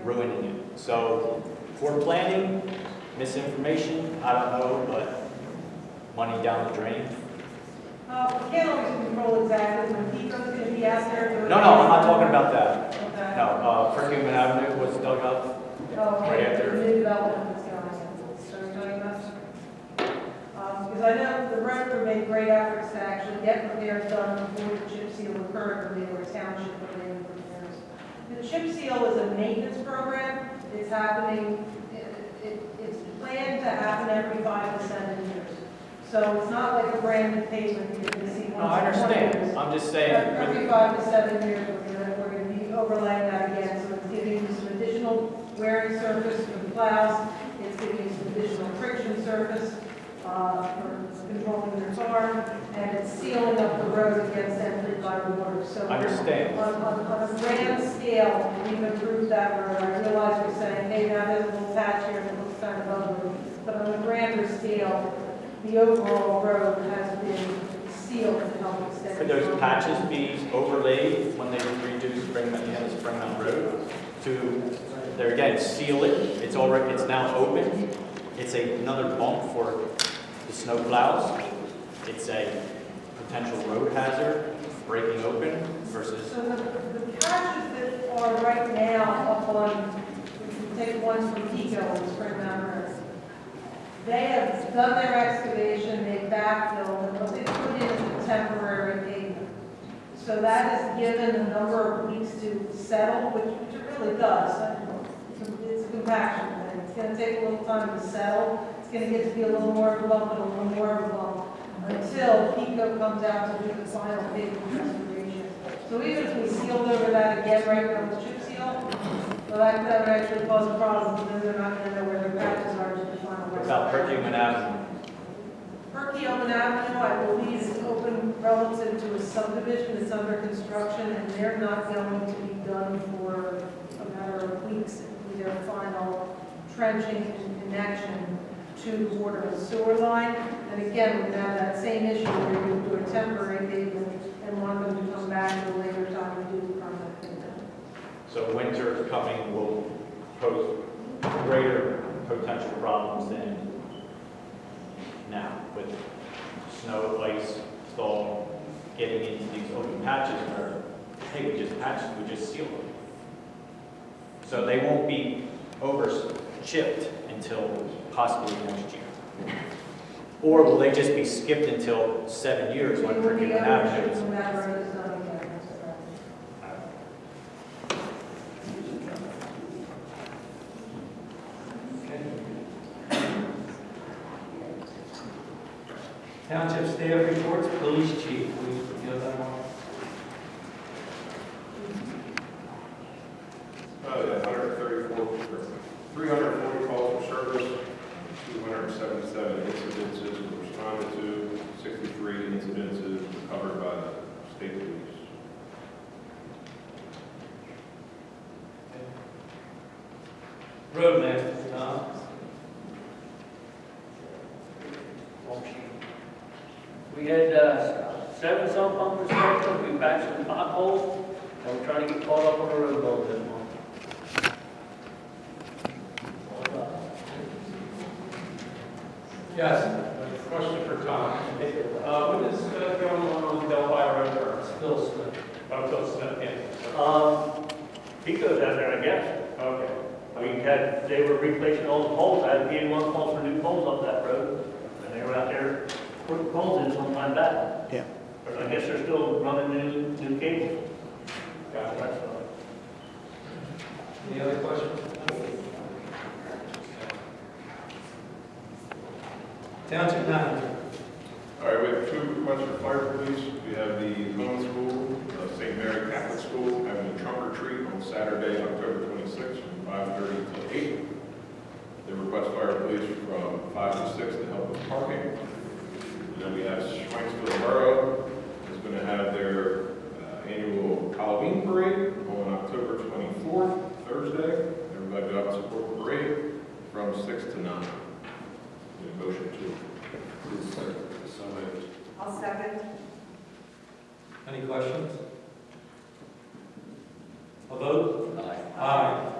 ruining it. So poor planning, misinformation, I don't know, but money down the drain. We can't always control exactly when Pico's going to be out there. No, I'm not talking about that. Okay. No, Fredrerick Avenue was dug up. Oh, Right after. the new development that's going on. So you're talking about? Because I know the road made great efforts to actually get repairs done before the chip seal occurred when they were Township related repairs. The chip seal is a maintenance program. It's happening, it's planned to happen every 5 to 7 years. So it's not like a brand new pavement you're going to see once. No, I understand. I'm just saying. Every 5 to 7 years, we're going to be overlaying that again. So it's giving you some additional wearing surface for the plows. It's giving you some additional friction surface for controlling your car. And it's sealing up the road against entry by water. So Understand. on a grand scale, we've improved that road. I realize you're saying, hey, now there's a little patch here that looks kind of ugly. But on a grander scale, the overall road has been sealed to help extend. Could those patches be overlaid when they redo Spring Mountain Road to, there again, seal it? It's now open. It's another bump for the snow plows. It's a potential road hazard, breaking open versus. So the patches that are right now up on, if you take ones from Pico and Spring Mountain Road, they have done their excavation, they backfilled, and what they put in is a temporary pavement. So that has given a number of weeks to settle, which it really does. It's a compaction thing. It's going to take a little time to settle. It's going to get to be a little more of a bump and a little more of a bump until Pico comes out to do the final pavement restoration. So even if we sealed over that again right now with chip seal, well, that would actually cause a problem because they're not going to know where their patches are to the final. What about Fredrerick Avenue? Perkiomen Avenue, I believe, is open relative to a subdivision that's under construction, and they're not going to be done for a matter of weeks if we do their final trenching and connection to the water and sewer line. And again, we're going to have that same issue where you do a temporary pavement and want them to come back at a later time and do the permanent pavement. So winter coming will pose greater potential problems than now with snow, ice, thaw, getting into these open patches where, hey, we just patched, we just sealed them. So they won't be over chipped until possibly next year. Or will they just be skipped until 7 years when Fredrerick Avenue is? Township staff reports, police chief, please give that one. 340 calls for service, 277 incidences were responded to, 63 incidences were covered by the state police. Roadmaster, Tom. We had 7 sump pump inspections, we patched some potholes, and we're trying to get caught up on the road a little bit more. Yes, question for Tom. What is going on Delphi Road first? Bill Smith. Oh, Phil Smith, yeah. Pico's out there, I guess. Okay. They were replacing all the poles, I had 81 calls for new poles up that road, and they were out there putting poles in sometime back. Yeah. I guess they're still running new cables. Gotcha. That's all. Any other questions? Township manager. All right, we have 2 requests for fire police. We have the Common School, St. Mary Catholic School, having a trunk or treat on Saturday, October 26th, from 5:30 to 8. They request fire police from 5 to 6 to help with parking. And then we have Schwanksville Borough is going to have their annual Halloween parade on October 24th, Thursday. Everybody go out and support the parade from 6 to 9. Need a motion to approve. So moved. I'll second. Any questions? A vote? Aye. Aye.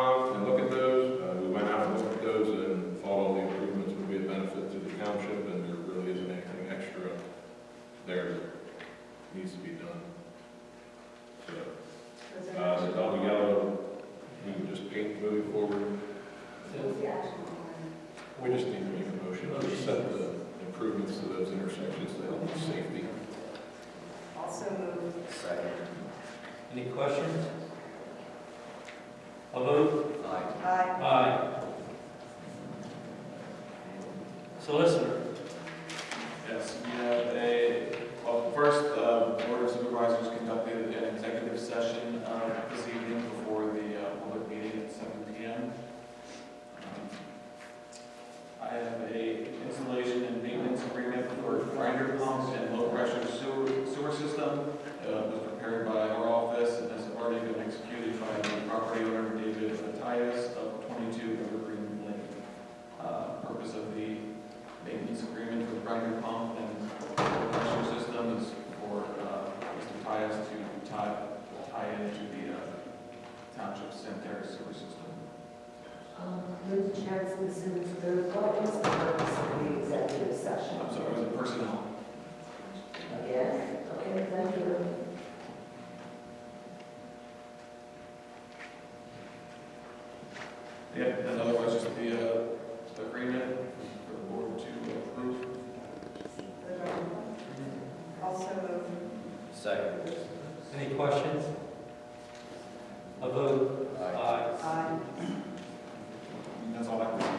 Tom and look at those. We went out and looked at those and thought all the improvements would be a benefit to the township, and there really isn't anything extra there that needs to be done. So, the double yellow, we can just paint moving forward. We just need to make a motion to set the improvements to those intersections to help with safety. Also move. Second. Any questions? A vote? Aye. Aye. Solicitor? Yes, we have well, first, the Board of Supervisors conducted an executive session this evening before the public meeting at 7 p.m. I have a installation and maintenance agreement for grinder pumps and low-pressure sewer system. It was prepared by our office and has already been executed by the property owner, David Matthias, of 22 Evergreen Lane. Purpose of the maintenance agreement for the grinder pump and low-pressure system is for Mr. Matthias to tie into the Township sanitary sewer system. With the chance to listen to those, what was the purpose of the executive session? I'm sorry, it was a personnel. Again? Okay, thank you. Yep, and otherwise just the agreement for the board to approve. Also move. Second. Any questions? A vote? Aye. Aye. That's all I have to say.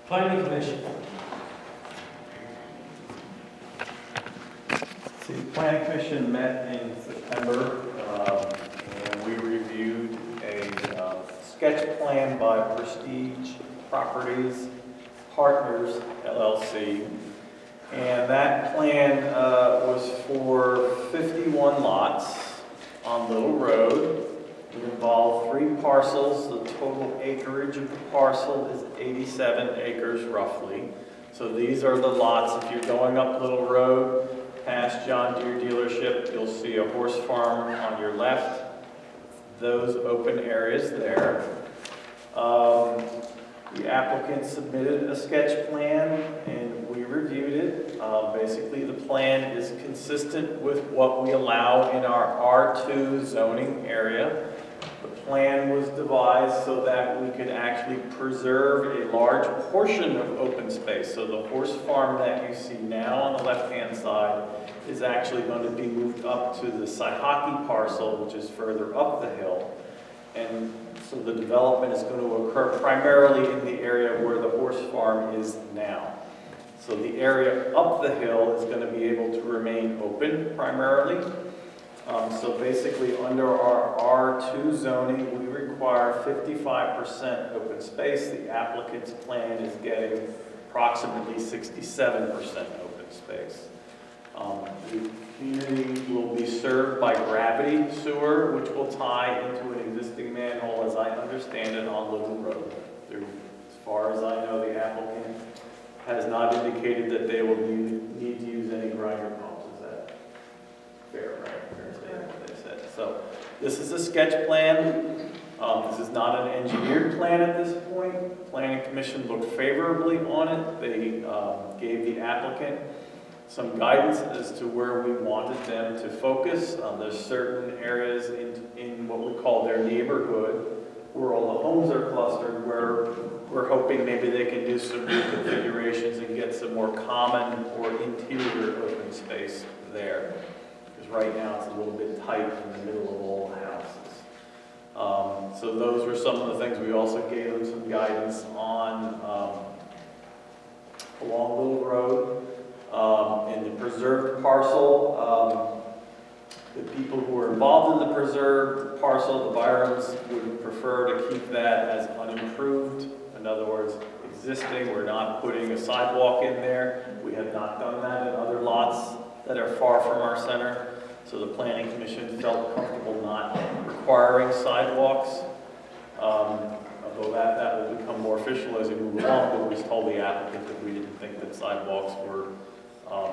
Planning Commission? See, the Planning Commission met in September, and we reviewed a sketch plan by Prestige Properties Partners LLC. And that plan was for 51 lots on Little Road. It involved 3 parcels. The total acreage of the parcel is 87 acres roughly. So these are the lots. If you're going up Little Road past John Deere dealership, you'll see a horse farm on your left. Those open areas there. The applicant submitted a sketch plan and we reviewed it. Basically, the plan is consistent with what we allow in our R2 zoning area. The plan was devised so that we could actually preserve a large portion of open space. So the horse farm that you see now on the left-hand side is actually going to be moved up to the Saihaki parcel, which is further up the hill. And so the development is going to occur primarily in the area where the horse farm is now. So the area up the hill is going to be able to remain open primarily. So basically under our R2 zoning, we require 55% open space. The applicant's plan is getting approximately 67% open space. The community will be served by gravity sewer, which will tie into an existing manhole, as I understand it, on Little Road. As far as I know, the applicant has not indicated that they will need to use any grinder pumps. Is that fair, right? Fair statement, what they said. So this is a sketch plan. This is not an engineered plan at this point. Planning Commission looked favorably on it. They gave the applicant some guidance as to where we wanted them to focus. There's certain areas in what we call their neighborhood where all the homes are clustered, where we're hoping maybe they can do some reconfigurations and get some more common or interior open space there. Because right now it's a little bit tight in the middle of all the houses. So those were some of the things. We also gave them some guidance on along Little Road. In the preserved parcel, the people who are involved in the preserved parcel, the Byrons, would prefer to keep that as unimproved. In other words, existing. We're not putting a sidewalk in there. We have not done that in other lots that are far from our center. So the Planning Commission felt comfortable not requiring sidewalks. Although that will become more official as we move along, but we told the applicant that we didn't think that sidewalks were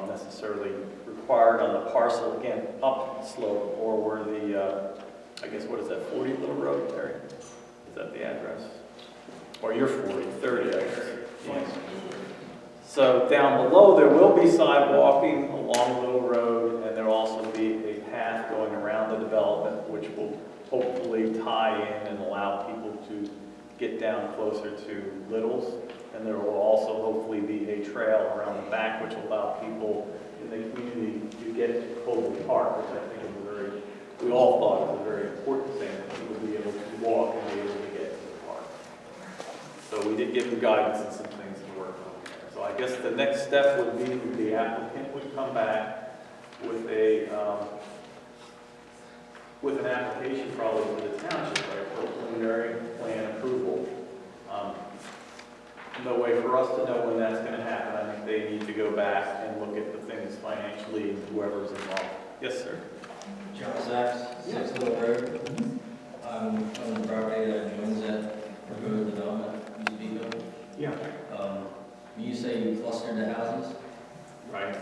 necessarily required on the parcel, again, up slope, or where the, I guess, what is that, 40 Little Road, Terry? Is that the address? Or you're 30, I guess. Yes. So down below, there will be sidewalking along Little Road, and there'll also be a path going around the development, which will hopefully tie in and allow people to get down closer to Little's. And there will also hopefully be a trail around the back, which will allow people in the community to get to Colby Park, which I think is we all thought it was a very important thing, that people would be able to walk and be able to get to the park. So we did give them guidance and some things to work on there. So I guess the next step would be the applicant would come back with an application probably to the township, right, for preliminary plan approval. No way for us to know when that's going to happen. I think they need to go back and look at the things financially and whoever's involved. Yes, sir. John Sachs, 6 Little Road. I'm on the property that joins that proposed development you speak of. Yeah. You say you clustered the houses, Right.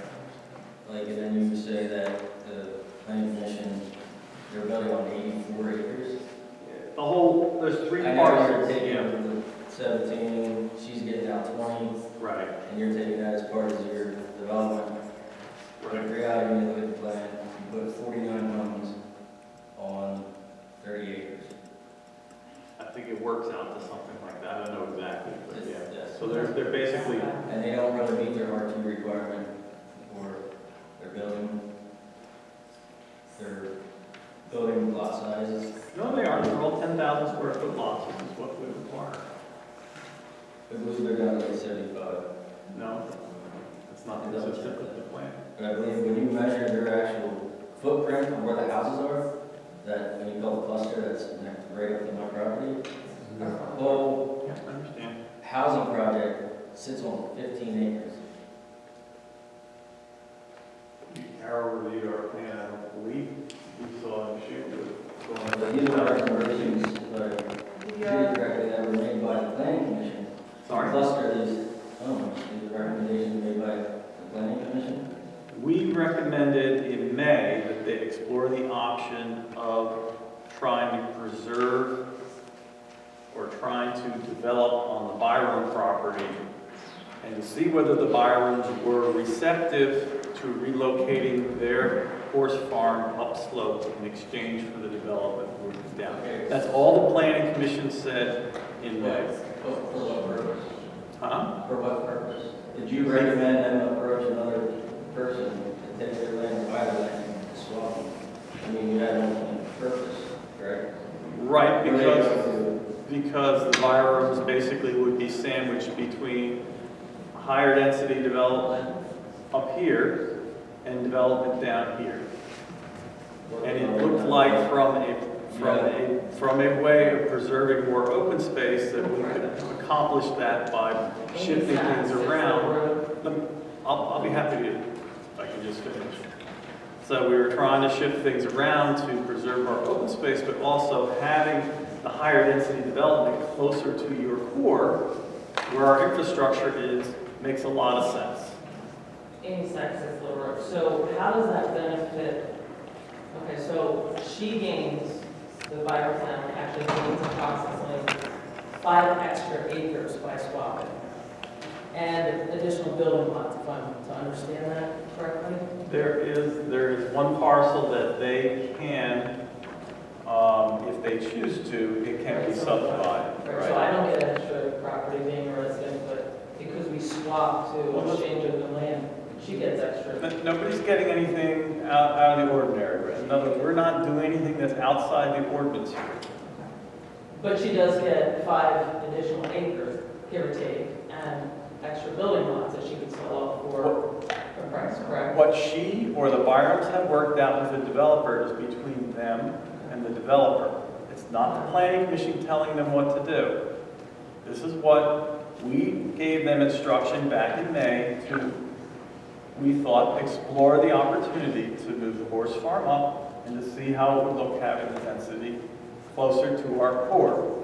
like, and then you say that the planning commission, they're building on 84 acres. The whole, there's 3 I know parcels. you're taking the 17, she's getting out 20, Right. and you're taking that as part of your development. But if you're out here, you look at the plan, you put 49 homes on 30 acres. I think it works out to something like that. I don't know exactly, but yeah. Yes. So they're basically, And they don't really meet their R2 requirement for their building lot sizes. no, they are. They're all 10,000 square foot lots, which is what we require. I believe they're down to like 75. No, it's not consistent with the plan. But I believe when you measure their actual footprint of where the houses are, that when you build a cluster, that's right up to my property. The whole Yeah, I understand. housing project sits on 15 acres. Carol reviewed our plan. I don't believe we saw an issue with But going. these are recommendations, but The, treated correctly, that were made by the planning commission. Sorry? Cluster these homes, these are recommendations made by the planning commission. We recommended in May that they explore the option of trying to preserve or trying to develop on the Byron property and to see whether the Byrons were receptive to relocating their horse farm upslope in exchange for the development moving down. That's all the planning commission said in May. For what purpose? Huh? For what purpose? Did you recommend them approach another person to take their land, buy their land, and swap them? I mean, you had no purpose, correct? Right, What are they because going to the Byrons basically would be sandwiched between higher density development up here and development down here. do? And it looked like from a way of preserving more open space that we could accomplish that by shifting things around. I'll be happy to, if I can just finish. So we were trying to shift things around to preserve our open space, but also having the higher density development closer to your core, where our infrastructure is, makes a lot of sense. Amy Sachs is Little Road. So how does that benefit? Okay, so she gains, the Byron town actually gains approximately 5 extra acres by swapping. And additional building lots, if I'm to understand that correctly? There is one parcel that they can, if they choose to, it can be subdivided. Right, so I don't get extra property being a resident, but because we swap to exchange of the land, she gets extra. Nobody's getting anything out of the ordinary. In other words, we're not doing anything that's outside the ordinance here. But she does get 5 additional acres, give or take, and extra building lots that she could sell off for a price, correct? What she or the Byrons have worked out with the developer is between them and the developer. It's not the planning commission telling them what to do. This is what we gave them instruction back in May to, we thought, explore the opportunity to move the horse farm up and to see how it would look having the density closer to our core.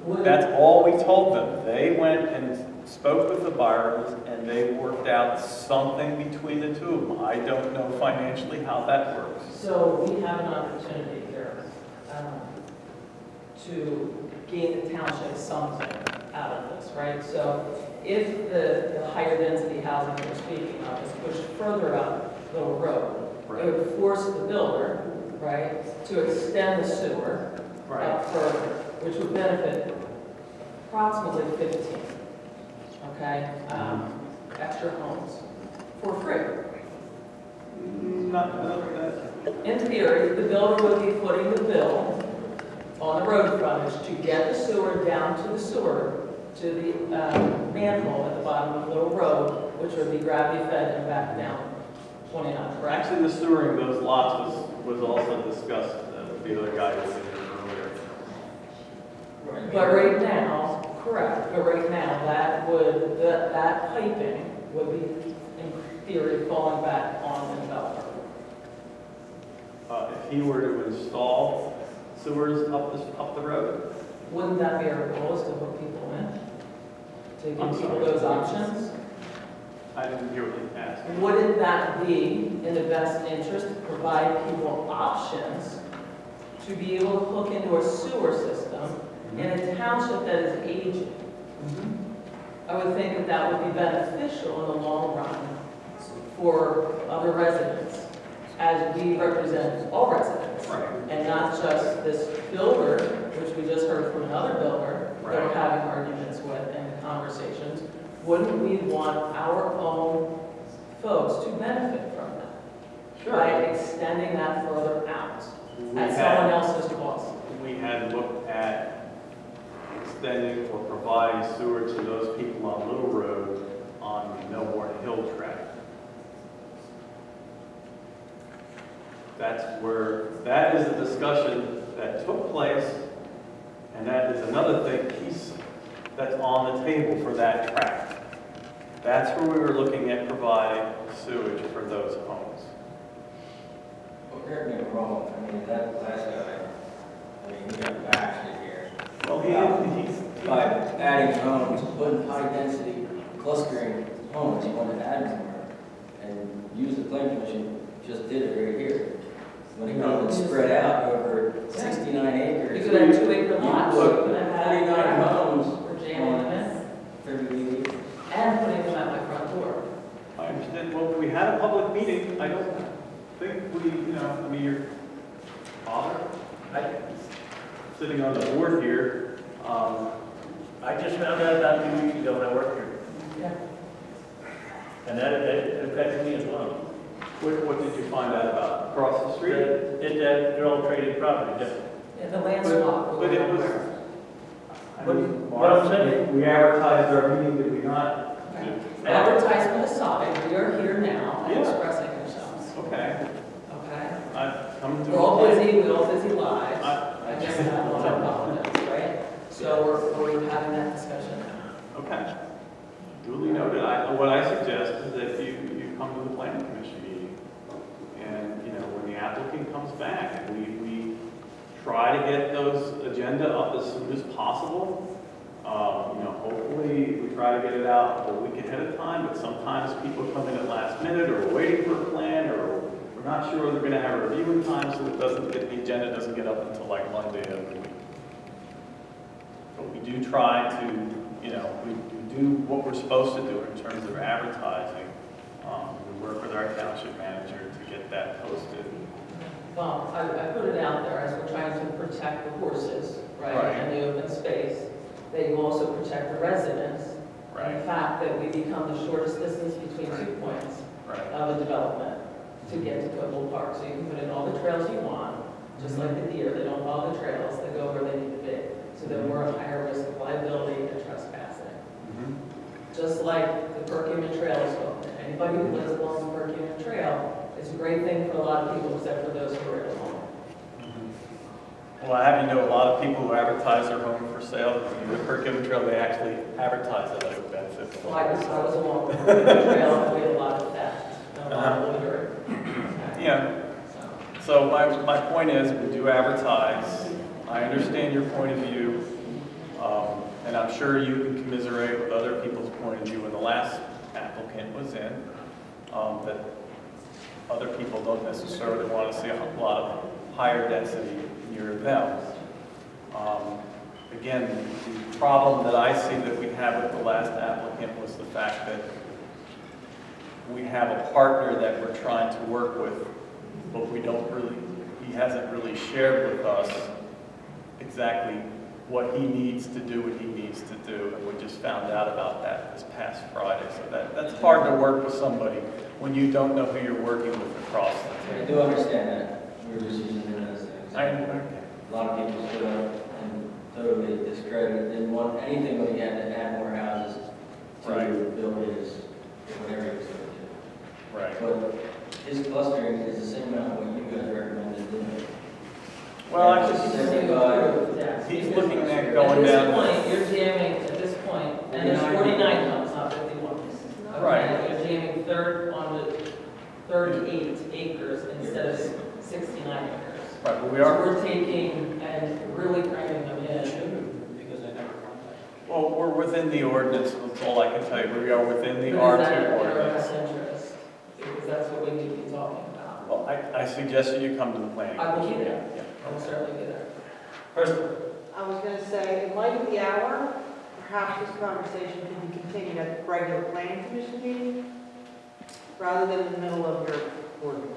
That's all we told them. They went and spoke with the Byrons and they worked out something between the two of them. I don't know financially how that works. So we have an opportunity here to gain the township something out of this, right? So if the higher density housing that we're speaking of is pushed further up Little Road, it would force the builder, right, to extend the sewer up further, which would benefit approximately 15, okay, extra homes for free. In theory, the builder would be footing the bill on the road frontage to get the sewer down to the sewer, to the manhole at the bottom of Little Road, which would be gravity fed and back down 29, correct? Actually, the sewering of those lots was also discussed with the other guy who was in here earlier. But right now, correct, but right now, that piping would be, in theory, falling back on the developer. If he were to install sewers up the road, Wouldn't that be our goal, is to hook people in? To I'm give people sorry. those options? I didn't hear what you asked. Wouldn't that be in the best interest to provide people options to be able to hook into a sewer system in a township that is aging? I would think that that would be beneficial in the long run for other residents, as we represent all residents. Right. And not just this builder, which we just heard from another builder that we're Right. having arguments with and conversations. Wouldn't we want our own folks to benefit from that? By extending that further out at someone else's cost? We had looked at extending or providing sewer to those people on Little Road on the Melbourne Hill tract. That is a discussion that took place, and that is another piece that's on the table for that tract. That's where we were looking at providing sewage for those homes. Well, correct me if I'm wrong, I mean, that last guy, I mean, he got bashed in here. Well, he's By adding homes, putting high-density clustering homes, he wanted to add more. And use the plan commission just did it right here. When it comes and spread out over 69 acres. You could have 2-acre lots, you put could have had 49 homes for jamming them in, 30 acres. and putting them at my front door. I understand, well, we had a public meeting, I don't think I mean, your father, sitting on the board here, I just found out about 2 weeks ago when I worked here, Yeah. and that affects me as well. what did you find out about? Across the street? That girl traded property, just Yeah, the land swap. But it was, What I'm saying- we advertised our meeting, did we not? Advertisement aside, we are here now and Yeah. expressing ourselves, Okay, okay? I've come to. We're all busy, we all busy lives. I- I just have a lot of confidence, right? So we're having that discussion now. Okay, duly noted. What I suggest is that you come to the planning commission meeting, and, when the applicant comes back, we try to get those agenda up as soon as possible. Hopefully, we try to get it out a week ahead of time, but sometimes people come in at last minute, or we're waiting for a plan, or we're not sure they're gonna have a reviewing time, so the agenda doesn't get up until like Monday of the week. But we do try to, we do what we're supposed to do in terms of advertising. We work with our township manager to get that posted. Well, I put it out there as we're trying to protect the horses, right? Right. And the open space, that you also protect the residents. And the fact that we become the shortest distance between 2 points Right. of a development to get to Cobble Park. So you can put in all the trails you want, just like the deer, they don't follow the trails, they go where they need to be. So then we're a higher risk of liability and trespassing. Just like the Perkins Trail is open. Anybody who lives along the Perkins Trail, it's a great thing for a lot of people, except for those who are at home. Well, I have a lot of people who advertise their home for sale. The Perkins Trail, they actually advertise it as a benefit. So I was along the Perkins Trail, and we had a lot of theft, and a lot of littering. Yeah. So my point is, we do advertise. I understand your point of view, and I'm sure you can commiserate with other people's point of view when the last applicant was in, that other people don't necessarily want to see a lot of higher density near them. again, the problem that I see that we have with the last applicant was the fact that we have a partner that we're trying to work with, but he hasn't really shared with us exactly what he needs to do, what he needs to do, and we just found out about that this past Friday. So that's hard to work with somebody when you don't know who you're working with across the I table. do understand that. We're just using it as an I example. A lot of people stood up and totally discredited, didn't want anything when he had to add more houses to Right. build his, whatever he was going to do. Right. But his clustering is the same amount of what you guys recommended, didn't it? Well, I That's just, 75. Yes. he's looking at At going this down. point, you're jamming, at this point, and there's 49 homes, not 51. Right. Okay, you're jamming third on the 38 acres instead of 69 acres. Right, but we So are, we're taking and really cranking them in. Because they never contacted. well, we're within the ordinance, that's all I can tell you. We are within the But is that R2 in our ordinance. best interest? Because that's what we need to be talking about. Well, I suggest that you come to the planning. I will be commission. there. Yeah, I will okay. certainly be there. Kristen? I was going to say, in light of the hour, perhaps this conversation can be continued at the regular planning commission meeting, rather than in the middle of your board meeting.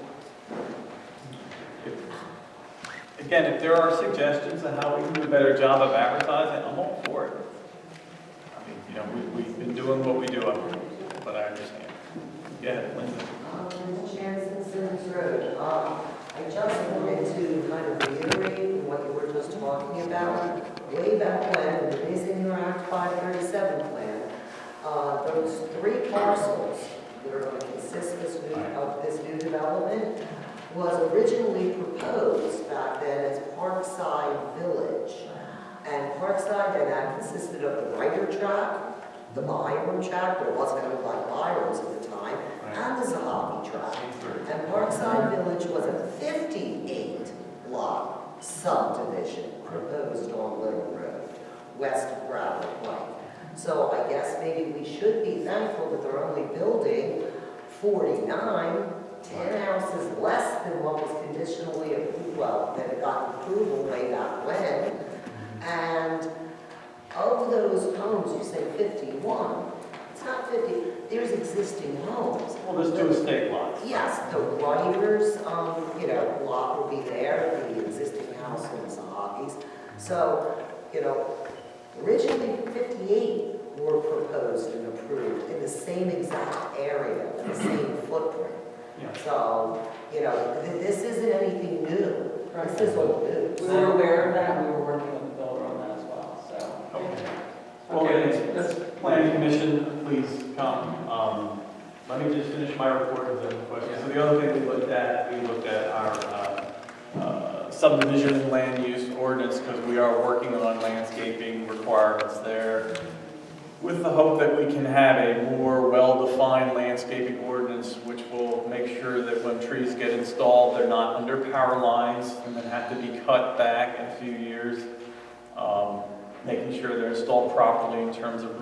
Again, if there are suggestions on how we can do a better job of advertising, I'm all for it. I mean, you know, we've been doing what we do up here, but I understand. Yeah, Linda. Jansen Simmons Road. I just wanted to kind of reiterate what you were just talking about. Way back when, it is in your Act 537 plan, those 3 parcels that are going to consist of this new development was originally proposed back then as Parkside Village. And Parkside, and that consisted of the Ryder track, the Byram track, there wasn't going to be like Byram's at the time, and the Zahavi track. And Parkside Village was a 58-block subdivision proposed on Little Road, west of Bradley Pike. So I guess maybe we should be thankful that they're only building 49, 10 houses less than what was conditionally approved, well, that it got approval way back when. And of those homes, you say 51, it's not 50, there's existing homes. Well, there's 2 estate lots. Yes, the writers, lot will be there, the existing house and the Zahavis. So, originally 58 were proposed and approved in the same exact area, in the same footprint. Yeah. So, this isn't anything new. This is old news. We were aware of that, we were working with the builder on that as well, so. Okay. Well, let's planning commission, please come. Let me just finish my report of the questions. So the other thing we looked at our subdivision and land use ordinance, because we are working on landscaping requirements there, with the hope that we can have a more well-defined landscaping ordinance, which will make sure that when trees get installed, they're not under power lines and then have to be cut back in a few years. Making sure they're installed properly in terms of